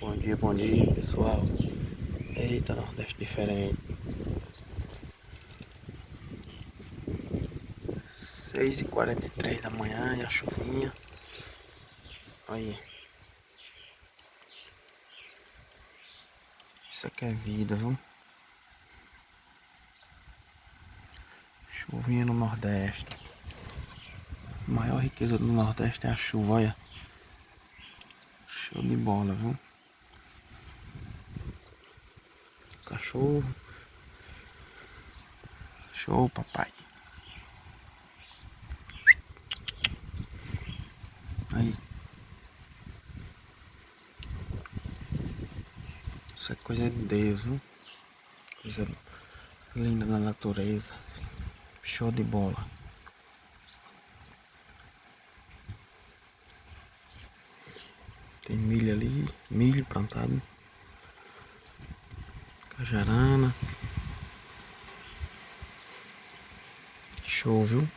Bom dia, pessoal. Eita, Nordeste diferente. 6h43 da manhã e a chuvinha. Aí. Isso aqui é vida, viu? Chuvinha no Nordeste. A maior riqueza do Nordeste é a chuva, olha. Show de bola, viu? Cachorro. Show, papai. Aí. Isso é coisa de Deus, viu? Coisa linda na natureza. Show de bola. Tem milho ali, milho plantado. Cajarana. Show, viu?